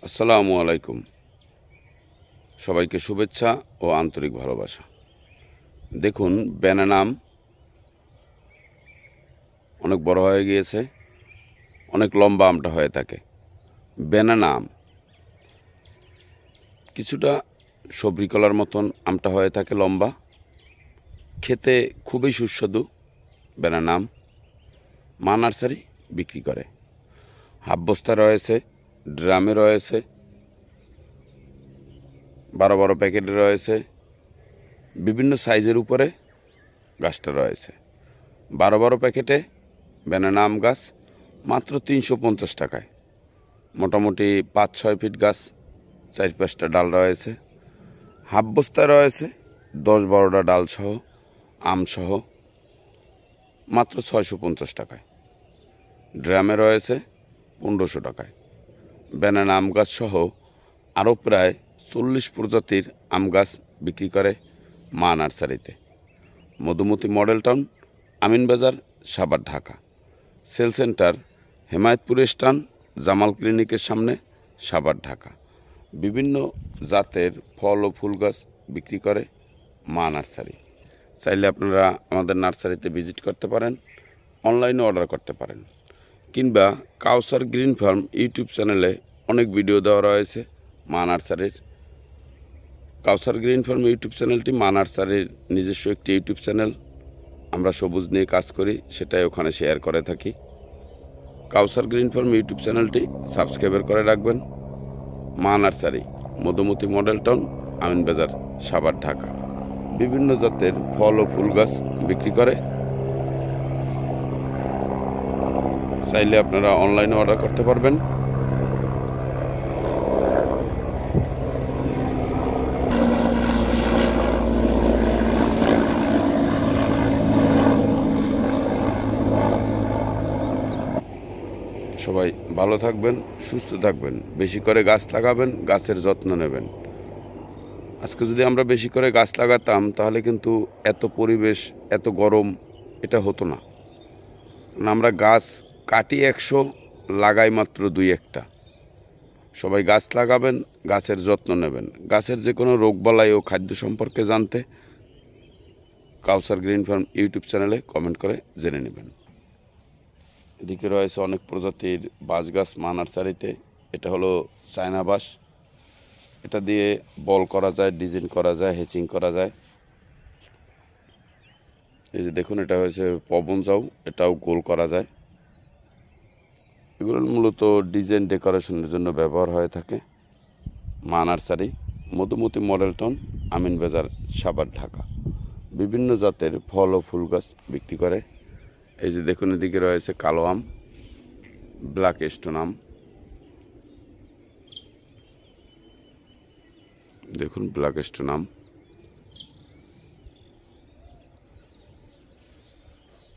আসসালামু আলাইকুম। সবাইকে শুভেচ্ছা ও আন্তরিক ভালোবাসা। দেখুন, ব্যানানা আম অনেক বড় হয়ে গিয়েছে, অনেক লম্বা আমটা হয়ে থাকে। ব্যানানা আম কিছুটা সবরি কলার মতন আমটা হয়ে থাকে, লম্বা, খেতে খুবই সুস্বাদু। ব্যানানা আম মা নার্সারি বিক্রি করে। হাফ বস্তা রয়েছে, ড্রামে রয়েছে, 12 প্যাকেটে রয়েছে, বিভিন্ন সাইজের উপরে গাছটা রয়েছে। 12 প্যাকেটে ব্যানানা আম গাছ মাত্র 350 টাকায়। মোটামুটি 5-6 ফিট গাছ, 4-5টা ডাল রয়েছে। হাফ বস্তা রয়েছে 10-12টা ডাল সহ, আম সহ, মাত্র 650 টাকায়। ড্রামে রয়েছে 1500 টাকায়। ব্যানানা আম গাছ সহ আরও প্রায় 40 প্রজাতির আম গাছ বিক্রি করে মা নার্সারিতে। Madhumati model town, Aminbazar, Savar, Dhaka. Sale centre Hemayetpur stand, Jamal ক্লিনিকের সামনে, সাভার, ঢাকা। বিভিন্ন জাতের ফল ও ফুল গাছ বিক্রি করে মা নার্সারি। চাইলে আপনারা আমাদের নার্সারিতে ভিজিট করতে পারেন, অনলাইনে অর্ডার করতে পারেন, কিংবা কাউসার গ্রিন ফার্ম ইউটিউব চ্যানেলে অনেক ভিডিও দেওয়া রয়েছে মা নার্সারির। কাউসার গ্রিন ফার্ম ইউটিউব চ্যানেলটি মা নার্সারির নিজস্ব একটি ইউটিউব চ্যানেল। আমরা সবুজ নিয়ে কাজ করি, সেটাই ওখানে শেয়ার করে থাকি। কাউসার গ্রিন ফার্ম ইউটিউব চ্যানেলটি সাবস্ক্রাইব করে রাখবেন। মা nursery, Madhumati model town, Aminbazar, Savar, Dhaka. বিভিন্ন জাতের ফল ও ফুল গাছ বিক্রি করে। চাইলে আপনারা অনলাইনে অর্ডার করতে পারবেন। সবাই ভালো থাকবেন, সুস্থ থাকবেন, বেশি করে গাছ লাগাবেন, গাছের যত্ন নেবেন। আজকে যদি আমরা বেশি করে গাছ লাগাতাম তাহলে কিন্তু এত পরিবেশ, এত গরম এটা হতো না। আমরা গাছ কাটি 100, লাগাই মাত্র 2-1টা। সবাই গাছ লাগাবেন, গাছের যত্ন নেবেন। গাছের যে কোনো রোগবালাই ও খাদ্য সম্পর্কে জানতে কাউসার গ্রিন ফার্ম ইউটিউব চ্যানেলে কমেন্ট করে জেনে নেবেন। এদিকে রয়েছে অনেক প্রজাতির বাঁশ গাছ মা নার্সারিতে। এটা হলো চায়না বাঁশ। এটা দিয়ে বল করা যায়, ডিজাইন করা যায়, হেচিং করা যায়। এই যে দেখুন, এটা হয়েছে পবন চাউ, এটাও গোল করা যায়। এগুলো মূলত ডিজাইন ডেকোরেশনের জন্য ব্যবহার হয়ে থাকে। মা nursery, Madhumati model town, Aminbazar, Savar, Dhaka. বিভিন্ন জাতের ফল ও ফুল গাছ বিক্রি করে। এই যে দেখুন, এদিকে রয়েছে কালো আম, ব্ল্যাক স্টোন আম। দেখুন, ব্ল্যাক স্টোন আম,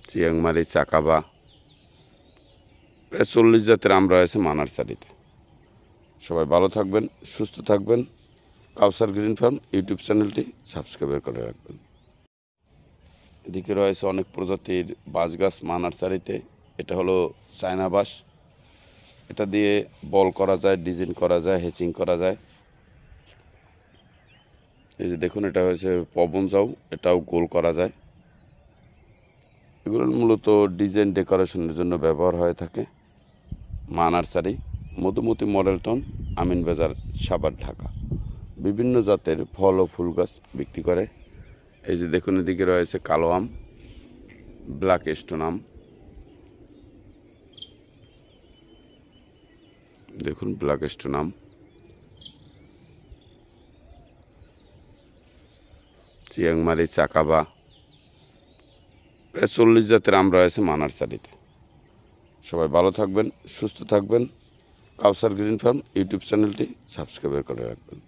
চিয়াংমারি, চাকাবা। প্রায় 40 জাতের আম রয়েছে মা নার্সারিতে। সবাই ভালো থাকবেন, সুস্থ থাকবেন। কাউসার গ্রিন ফার্ম ইউটিউব চ্যানেলটি সাবস্ক্রাইব করে রাখবেন। এদিকে রয়েছে অনেক প্রজাতির বাঁশ গাছ মা নার্সারিতে। এটা হলো চায়না বাঁশ। এটা দিয়ে বল করা যায়, ডিজাইন করা যায়, হেচিং করা যায়। এই যে দেখুন, এটা হয়েছে পবন চাউ, এটাও গোল করা যায়। এগুলো মূলত ডিজাইন ডেকোরেশনের জন্য ব্যবহার হয়ে থাকে। মা nursery, Madhumati model town, Aminbazar, Savar, Dhaka. বিভিন্ন জাতের ফল ও ফুল গাছ বিক্রি করে। এই যে দেখুন, এদিকে রয়েছে কালো আম, ব্ল্যাক স্টোন আম। দেখুন, ব্ল্যাক স্টোন আম, চিয়াংমারি, চাকাবা। প্রায় 40 জাতের আম রয়েছে মা নার্সারিতে। সবাই ভালো থাকবেন, সুস্থ থাকবেন। কাউসার গ্রিন ফার্ম ইউটিউব চ্যানেলটি সাবস্ক্রাইব করে রাখবেন।